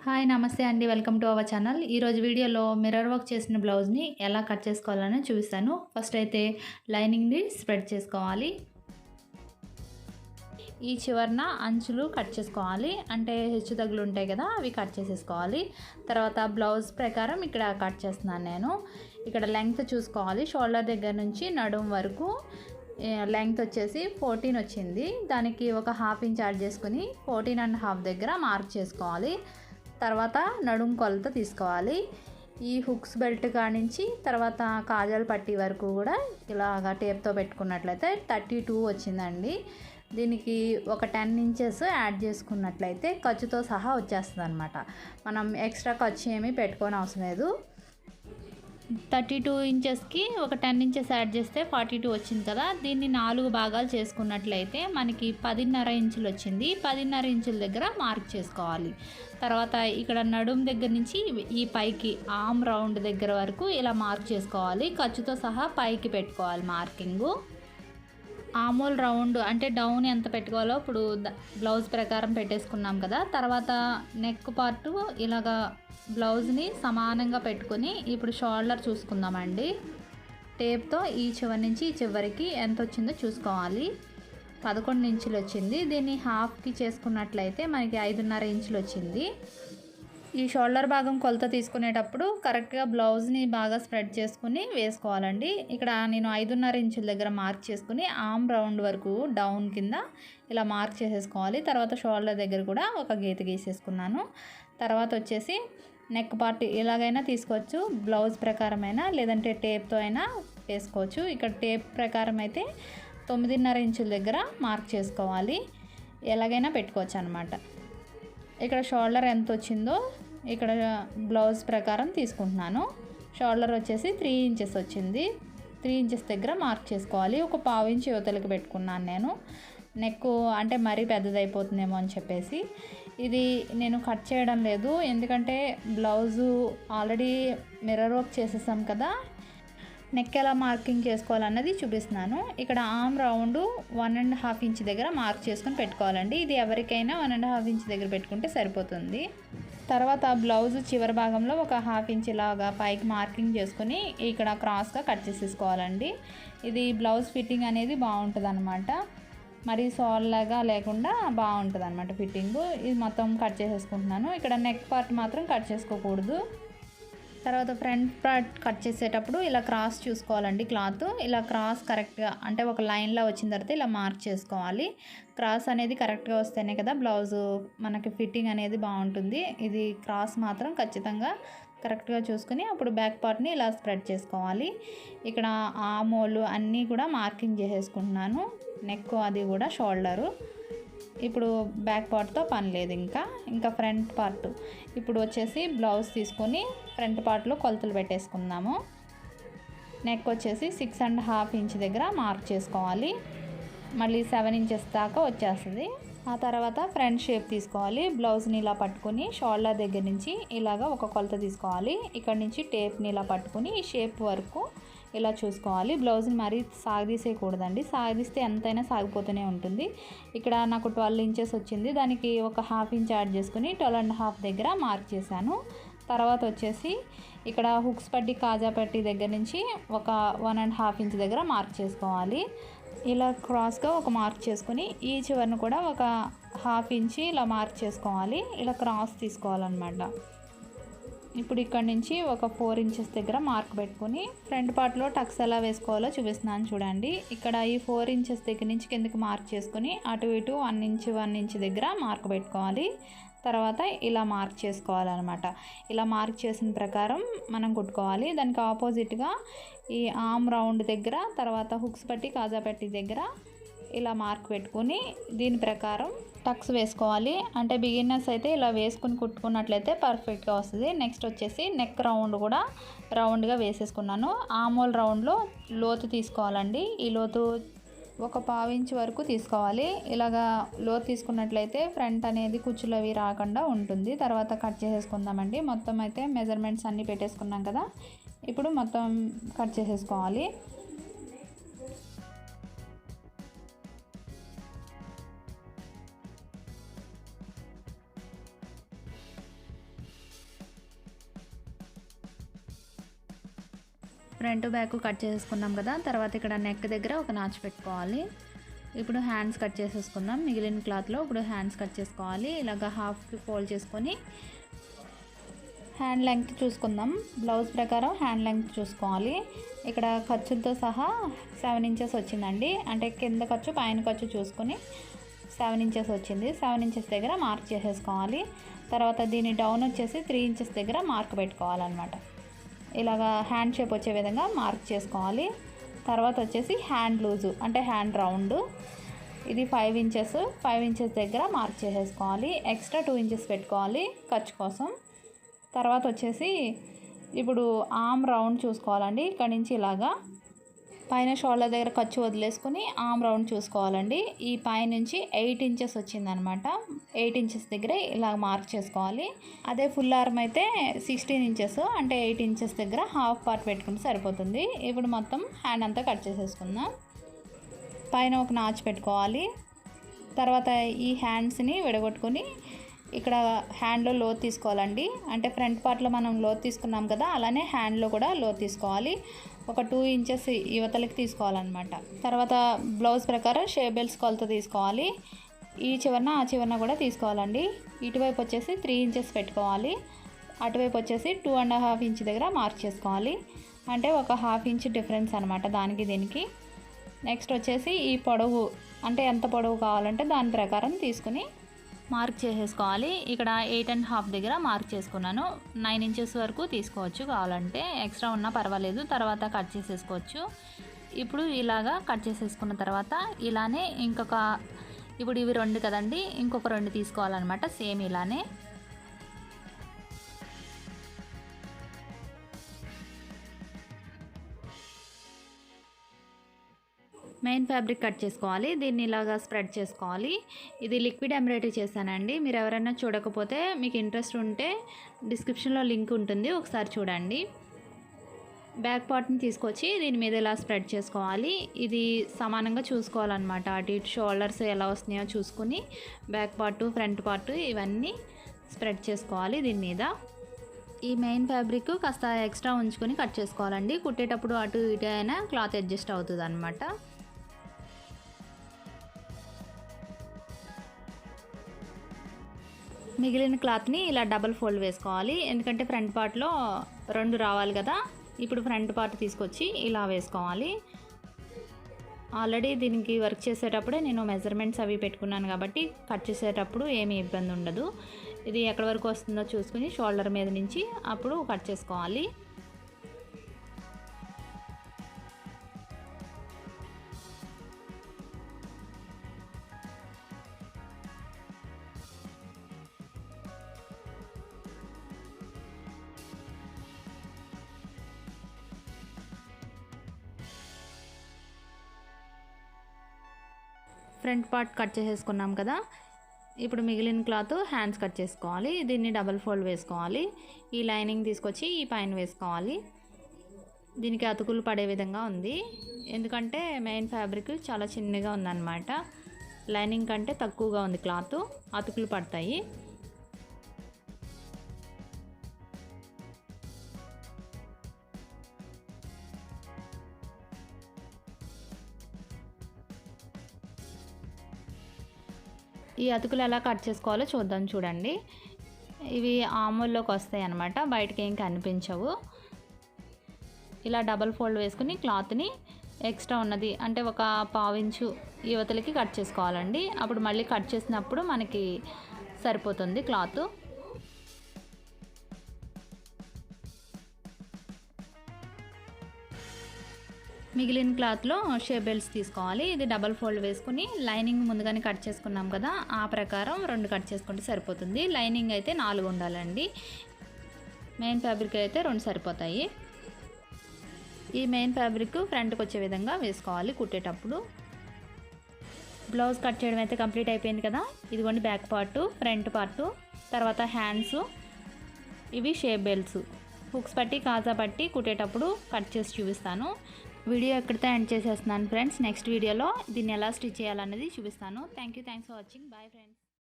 Hi నమస్తే అండి. Welcome to our channel. ఈరోజు వీడియోలో మిర్రర్ వర్క్ చేసిన బ్లౌజ్ని ఎలా కట్ చేసుకోవాలని చూపిస్తాను. ఫస్ట్ అయితే లైనింగ్ని స్ప్రెడ్ చేసుకోవాలి. ఈ చివరన అంచులు కట్ చేసుకోవాలి. అంటే హెచ్చు తగ్గులు ఉంటాయి కదా, అవి కట్ చేసేసుకోవాలి. తర్వాత బ్లౌజ్ ప్రకారం ఇక్కడ కట్ చేస్తున్నాను నేను. ఇక్కడ లెంగ్త్ చూసుకోవాలి. షోల్డర్ దగ్గర నుంచి నడుం వరకు లెంగ్త్ వచ్చేసి 14 వచ్చింది. దానికి ఒక హాఫ్ ఇంచ్ యాడ్ చేసుకుని 14.5 దగ్గర మార్క్ చేసుకోవాలి. తర్వాత నడుం కొలత తీసుకోవాలి. ఈ హుక్స్ బెల్ట్ కానించి తర్వాత కాజల్ పట్టీ వరకు కూడా ఇలాగా టేప్తో పెట్టుకున్నట్లయితే 32 వచ్చిందండి. దీనికి ఒక 10 ఇంచెస్ యాడ్ చేసుకున్నట్లయితే ఖర్చుతో సహా వచ్చేస్తుంది అనమాట. మనం ఎక్స్ట్రా ఖర్చు ఏమీ పెట్టుకోని అవసరం లేదు. 32 ఇంచెస్కి ఒక 10 ఇంచెస్ యాడ్ చేస్తే 42 వచ్చింది కదా. దీన్ని 4 భాగాలు చేసుకున్నట్లయితే మనకి 10.5 ఇంచులు వచ్చింది. 10.5 ఇంచుల దగ్గర మార్క్ చేసుకోవాలి. తర్వాత ఇక్కడ నడుం దగ్గర నుంచి ఈ పైకి ఆర్మ్ రౌండ్ దగ్గర వరకు ఇలా మార్క్ చేసుకోవాలి. ఖర్చుతో సహా పైకి పెట్టుకోవాలి మార్కింగు. ఆమోల్ రౌండ్ అంటే డౌన్ ఎంత పెట్టుకోవాలో ఇప్పుడు బ్లౌజ్ ప్రకారం పెట్టేసుకున్నాం కదా. తర్వాత నెక్ పార్ట్ ఇలాగా బ్లౌజ్ని సమానంగా పెట్టుకొని ఇప్పుడు షోల్డర్ చూసుకుందామండి. టేప్తో ఈ చివరి నుంచి ఈ చివరికి ఎంత వచ్చిందో చూసుకోవాలి. 11 ఇంచులు వచ్చింది. దీన్ని హాఫ్కి చేసుకున్నట్లయితే మనకి 5.5 ఇంచులు వచ్చింది. ఈ షోల్డర్ భాగం కొలత తీసుకునేటప్పుడు కరెక్ట్గా బ్లౌజ్ని బాగా స్ప్రెడ్ చేసుకుని వేసుకోవాలండి. ఇక్కడ నేను 5.5 ఇంచుల దగ్గర మార్క్ చేసుకుని ఆర్మ్ రౌండ్ వరకు డౌన్ కింద ఇలా మార్క్ చేసేసుకోవాలి. తర్వాత షోల్డర్ దగ్గర కూడా ఒక గీత గీసేసుకున్నాను. తర్వాత వచ్చేసి నెక్ పార్ట్ ఎలాగైనా తీసుకోవచ్చు, బ్లౌజ్ ప్రకారమైనా లేదంటే టేప్తో అయినా వేసుకోవచ్చు. ఇక్కడ టేప్ ప్రకారం అయితే 9.5 ఇంచుల దగ్గర మార్క్ చేసుకోవాలి. ఎలాగైనా పెట్టుకోవచ్చు అనమాట. ఇక్కడ షోల్డర్ ఎంత వచ్చిందో ఇక్కడ బ్లౌజ్ ప్రకారం తీసుకుంటున్నాను. షోల్డర్ వచ్చేసి 3 ఇంచెస్ వచ్చింది. 3 ఇంచెస్ దగ్గర మార్క్ చేసుకోవాలి. ఒక 1/2 ఇంచ్ యువతలకి పెట్టుకున్నాను నేను. నెక్ అంటే మరీ పెద్దదైపోతుందేమో అని చెప్పేసి ఇది నేను కట్ చేయడం లేదు. ఎందుకంటే బ్లౌజు ఆల్రెడీ మిర్రర్ వర్క్ చేసేసాం కదా. నెక్ ఎలా మార్కింగ్ చేసుకోవాలన్నది చూపిస్తున్నాను. ఇక్కడ ఆర్మ్ రౌండ్ 1.5 ఇంచ్ దగ్గర మార్క్ చేసుకొని పెట్టుకోవాలండి. ఇది ఎవరికైనా 1.5 ఇంచ్ దగ్గర పెట్టుకుంటే సరిపోతుంది. తర్వాత బ్లౌజ్ చివరి భాగంలో ఒక 1/2 ఇంచ్ లాగా పైకి మార్కింగ్ చేసుకొని ఇక్కడ క్రాస్గా కట్ చేసేసుకోవాలండి. ఇది బ్లౌజ్ ఫిట్టింగ్ అనేది బాగుంటుంది అనమాట. మరి సాల్లాగా లేకుండా బాగుంటుంది అనమాట ఫిట్టింగు. ఇది మొత్తం కట్ చేసేసుకుంటున్నాను. ఇక్కడ నెక్ పార్ట్ మాత్రం కట్ చేసుకోకూడదు. తర్వాత ఫ్రంట్ పార్ట్ కట్ చేసేటప్పుడు ఇలా క్రాస్ చూసుకోవాలండి. క్లాత్ ఇలా క్రాస్ కరెక్ట్గా అంటే ఒక లైన్లో వచ్చిన తర్వాత ఇలా మార్క్ చేసుకోవాలి. క్రాస్ అనేది కరెక్ట్గా వస్తేనే కదా బ్లౌజు మనకి ఫిట్టింగ్ అనేది బాగుంటుంది. ఇది క్రాస్ మాత్రం ఖచ్చితంగా కరెక్ట్గా చూసుకుని అప్పుడు బ్యాక్ పార్ట్ని ఇలా స్ప్రెడ్ చేసుకోవాలి. ఇక్కడ ఆమోలు అన్నీ కూడా మార్కింగ్ చేసేసుకుంటున్నాను. నెక్ అది కూడా షోల్డరు. ఇప్పుడు బ్యాక్ పార్ట్తో పని లేదు. ఇంకా ఫ్రంట్ పార్ట్ ఇప్పుడు వచ్చేసి బ్లౌజ్ తీసుకొని ఫ్రంట్ పార్ట్లో కొలతలు పెట్టేసుకుందాము. నెక్ వచ్చేసి 6.5 ఇంచ్ దగ్గర మార్క్ చేసుకోవాలి. మళ్ళీ 7 ఇంచెస్ దాకా వచ్చేస్తుంది. ఆ తర్వాత ఫ్రంట్ షేప్ తీసుకోవాలి. బ్లౌజ్ని ఇలా పట్టుకొని షోల్డర్ దగ్గర నుంచి ఇలాగ ఒక కొలత తీసుకోవాలి. ఇక్కడ నుంచి టేప్ని ఇలా పట్టుకొని ఈ షేప్ వరకు ఇలా చూసుకోవాలి. బ్లౌజ్ని మరీ సాగదీసేయకూడదండి. సాగదీస్తే ఎంతైనా సాగిపోతూనే ఉంటుంది. ఇక్కడ నాకు 12 ఇంచెస్ వచ్చింది. దానికి ఒక 1/2 ఇంచ్ యాడ్ చేసుకుని 12.5 దగ్గర మార్క్ చేశాను. తర్వాత వచ్చేసి ఇక్కడ హుక్స్ పట్టి కాజా పట్టి దగ్గర నుంచి ఒక 1.5 ఇంచ్ దగ్గర మార్క్ చేసుకోవాలి. ఇలా క్రాస్గా ఒక మార్క్ చేసుకుని ఈ చివరిని కూడా ఒక 1/2 ఇంచ్ ఇలా మార్క్ చేసుకోవాలి. ఇలా క్రాస్ తీసుకోవాలన్నమాట. ఇప్పుడు ఇక్కడ నుంచి ఒక 4 ఇంచెస్ దగ్గర మార్క్ పెట్టుకుని ఫ్రంట్ పార్ట్లో టక్స్ ఎలా వేసుకోవాలో చూపిస్తున్నాను చూడండి. ఇక్కడ ఈ 4 ఇంచెస్ దగ్గర నుంచి కిందకి మార్క్ చేసుకుని అటు ఇటు 1 ఇంచ్ దగ్గర మార్క్ పెట్టుకోవాలి. తర్వాత ఇలా మార్క్ చేసుకోవాలన్నమాట. ఇలా మార్క్ చేసిన ప్రకారం మనం కుట్టుకోవాలి. దానికి ఆపోజిట్గా ఈ ఆర్మ్ రౌండ్ దగ్గర తర్వాత హుక్స్ పట్టి కాజా పట్టి దగ్గర ఇలా మార్క్ పెట్టుకుని దీని ప్రకారం టక్స్ వేసుకోవాలి. అంటే బిగినర్స్ అయితే ఇలా వేసుకుని కుట్టుకున్నట్లయితే పర్ఫెక్ట్గా వస్తుంది. నెక్స్ట్ వచ్చేసి నెక్ రౌండ్ కూడా రౌండ్గా వేసేసుకున్నాను. ఆమోల్ రౌండ్లో లోతు తీసుకోవాలండి. ఈ లోతు ఒక 1/2 ఇంచ్ వరకు తీసుకోవాలి. ఇలాగా లోతు తీసుకున్నట్లయితే ఫ్రంట్ అనేది కుచ్చులు అవి రాకుండా ఉంటుంది. తర్వాత కట్ చేసేసుకుందామండి. మొత్తం అయితే మెజర్మెంట్స్ అన్నీ పెట్టేసుకున్నాం కదా. ఇప్పుడు మొత్తం కట్ చేసేసుకోవాలి. ఫ్రంట్ బ్యాక్ కట్ చేసేసుకున్నాం కదా. తర్వాత ఇక్కడ నెక్ దగ్గర ఒక నాచు పెట్టుకోవాలి. ఇప్పుడు హ్యాండ్స్ కట్ చేసేసుకుందాం. మిగిలిన క్లాత్లో ఇప్పుడు హ్యాండ్స్ కట్ చేసుకోవాలి. ఇలాగ హాఫ్కి ఫోల్డ్ చేసుకొని హ్యాండ్ లెంగ్త్ చూసుకుందాం. బ్లౌజ్ ప్రకారం హ్యాండ్ లెంగ్త్ చూసుకోవాలి. ఇక్కడ ఖర్చులతో సహా 7 ఇంచెస్ వచ్చిందండి. అంటే కింద ఖర్చు పైన ఖర్చు చూసుకొని 7 ఇంచెస్ వచ్చింది. 7 ఇంచెస్ దగ్గర మార్క్ చేసేసుకోవాలి. తర్వాత దీని డౌన్ వచ్చేసి 3 ఇంచెస్ దగ్గర మార్క్ పెట్టుకోవాలన్నమాట. ఇలాగా హ్యాండ్ షేప్ వచ్చే విధంగా మార్క్ చేసుకోవాలి. తర్వాత వచ్చేసి హ్యాండ్ లూజు అంటే హ్యాండ్ రౌండ్, ఇది 5 ఇంచెస్. 5 ఇంచెస్ దగ్గర మార్క్ చేసేసుకోవాలి. ఎక్స్ట్రా 2 ఇంచెస్ పెట్టుకోవాలి ఖర్చు కోసం. తర్వాత వచ్చేసి ఇప్పుడు ఆర్మ్ రౌండ్ చూసుకోవాలండి. ఇక్కడ నుంచి ఇలాగా పైన షోల్డర్ దగ్గర ఖర్చు వదిలేసుకొని ఆర్మ్ రౌండ్ చూసుకోవాలండి. ఈ పై నుంచి 8 ఇంచెస్ వచ్చిందనమాట. 8 ఇంచెస్ దగ్గర ఇలా మార్క్ చేసుకోవాలి. అదే ఫుల్ ఆర్మ్ అయితే 16 ఇంచెస్ అంటే 8 ఇంచెస్ దగ్గర హాఫ్ పార్ట్ పెట్టుకుంటే సరిపోతుంది. ఇప్పుడు మొత్తం హ్యాండ్ అంతా కట్ చేసేసుకుందాం. పైన ఒక నాచ్ పెట్టుకోవాలి. తర్వాత ఈ హ్యాండ్స్ని విడగొట్టుకొని ఇక్కడ హ్యాండ్లో లోతు తీసుకోవాలండి. అంటే ఫ్రంట్ పార్ట్లో మనం లోతు తీసుకున్నాం కదా, అలానే హ్యాండ్లో కూడా లోతు తీసుకోవాలి. ఒక 2 ఇంచెస్ యువతలకి తీసుకోవాలన్నమాట. తర్వాత బ్లౌజ్ ప్రకారం షేప్ బెల్ట్స్ కొలత తీసుకోవాలి. ఈ చివరన ఆ చివరన కూడా తీసుకోవాలండి. ఇటువైపు వచ్చేసి 3 ఇంచెస్ పెట్టుకోవాలి. అటువైపు వచ్చేసి 2.5 ఇంచ్ దగ్గర మార్క్ చేసుకోవాలి. అంటే ఒక 1/2 ఇంచ్ డిఫరెన్స్ అనమాట దానికి దీనికి. నెక్స్ట్ వచ్చేసి ఈ పొడవు అంటే ఎంత పొడవు కావాలంటే దాని ప్రకారం తీసుకుని మార్క్ చేసేసుకోవాలి. ఇక్కడ 8.5 దగ్గర మార్క్ చేసుకున్నాను. 9 ఇంచెస్ వరకు తీసుకోవచ్చు కావాలంటే, ఎక్స్ట్రా ఉన్నా పర్వాలేదు, తర్వాత కట్ చేసేసుకోవచ్చు. ఇప్పుడు ఇలాగా కట్ చేసేసుకున్న తర్వాత ఇలానే ఇప్పుడు ఇవి 2 కదండి, ఇంకొక 2 తీసుకోవాలన్నమాట సేమ్ ఇలానే. మెయిన్ ఫ్యాబ్రిక్ కట్ చేసుకోవాలి. దీన్ని ఇలాగా స్ప్రెడ్ చేసుకోవాలి. ఇది లిక్విడ్ ఎంబ్రాయిడరీ చేశానండి. మీరు ఎవరైనా చూడకపోతే మీకు ఇంట్రెస్ట్ ఉంటే డిస్క్రిప్షన్లో లింక్ ఉంటుంది, ఒకసారి చూడండి. బ్యాక్ పార్ట్ని తీసుకొచ్చి దీని మీద ఇలా స్ప్రెడ్ చేసుకోవాలి. ఇది సమానంగా చూసుకోవాలన్నమాట. అటు ఇటు షోల్డర్స్ ఎలా వస్తున్నాయో చూసుకుని బ్యాక్ పార్టు ఫ్రంట్ పార్టు ఇవన్నీ స్ప్రెడ్ చేసుకోవాలి దీని మీద. ఈ మెయిన్ ఫ్యాబ్రిక్ కాస్త ఎక్స్ట్రా ఉంచుకొని కట్ చేసుకోవాలండి. కుట్టేటప్పుడు అటు ఇటు అయినా క్లాత్ అడ్జస్ట్ అవుతుంది అన్నమాట. మిగిలిన క్లాత్ని ఇలా డబల్ ఫోల్డ్ వేసుకోవాలి. ఎందుకంటే ఫ్రంట్ పార్ట్లో 2 రావాలి కదా. ఇప్పుడు ఫ్రంట్ పార్ట్ తీసుకొచ్చి ఇలా వేసుకోవాలి. ఆల్రెడీ దీనికి వర్క్ చేసేటప్పుడే నేను మెజర్మెంట్స్ అవి పెట్టుకున్నాను కాబట్టి కట్ చేసేటప్పుడు ఏమీ ఇబ్బంది ఉండదు. ఇది ఎక్కడి వరకు వస్తుందో చూసుకుని షోల్డర్ మీద నుంచి అప్పుడు కట్ చేసుకోవాలి. ఫ్రంట్ పార్ట్ కట్ చేసేసుకున్నాం కదా. ఇప్పుడు మిగిలిన క్లాత్ హ్యాండ్స్ కట్ చేసుకోవాలి. దీన్ని డబల్ ఫోల్డ్ వేసుకోవాలి. ఈ లైనింగ్ తీసుకొచ్చి ఈ పైన వేసుకోవాలి. దీనికి అతుకులు పడే విధంగా ఉంది, ఎందుకంటే మెయిన్ ఫ్యాబ్రిక్ చాలా చిన్నగా ఉందన్నమాట. లైనింగ్ కంటే తక్కువగా ఉంది క్లాత్, అతుకులు పడతాయి. ఈ అతుకులు ఎలా కట్ చేసుకోవాలో చూద్దాం చూడండి. ఇవి ఆమూల్లోకి వస్తాయి అన్నమాట, బయటకి ఏం కనిపించవు. ఇలా డబల్ ఫోల్డ్ వేసుకుని క్లాత్ని ఎక్స్ట్రా ఉన్నది అంటే ఒక 1/2 ఇంచు యువతలకి కట్ చేసుకోవాలండి. అప్పుడు మళ్ళీ కట్ చేసినప్పుడు మనకి సరిపోతుంది క్లాత్. మిగిలిన క్లాత్లో షేప్ బెల్ట్స్ తీసుకోవాలి. ఇది డబల్ ఫోల్డ్ వేసుకుని లైనింగ్ ముందుగానే కట్ చేసుకున్నాం కదా, ఆ ప్రకారం 2 కట్ చేసుకుంటే సరిపోతుంది. లైనింగ్ అయితే 4 ఉండాలండి. మెయిన్ ఫ్యాబ్రిక్ అయితే 2 సరిపోతాయి. ఈ మెయిన్ ఫ్యాబ్రిక్ ఫ్రంట్కి వచ్చే విధంగా వేసుకోవాలి కుట్టేటప్పుడు. బ్లౌజ్ కట్ చేయడం అయితే కంప్లీట్ అయిపోయింది కదా. ఇదిగోండి బ్యాక్ పార్టు, ఫ్రంట్ పార్టు, తర్వాత హ్యాండ్స్, ఇవి షేప్ బెల్ట్స్. హుక్స్ పట్టి కాజా పట్టి కుట్టేటప్పుడు కట్ చేసి చూపిస్తాను. వీడియో ఎక్కడితో ఎండ్ చేసేస్తున్నాను ఫ్రెండ్స్. నెక్స్ట్ వీడియోలో దీన్ని ఎలా స్టిచ్ చేయాలన్నది చూపిస్తాను. Thanks for watching. Bye friends.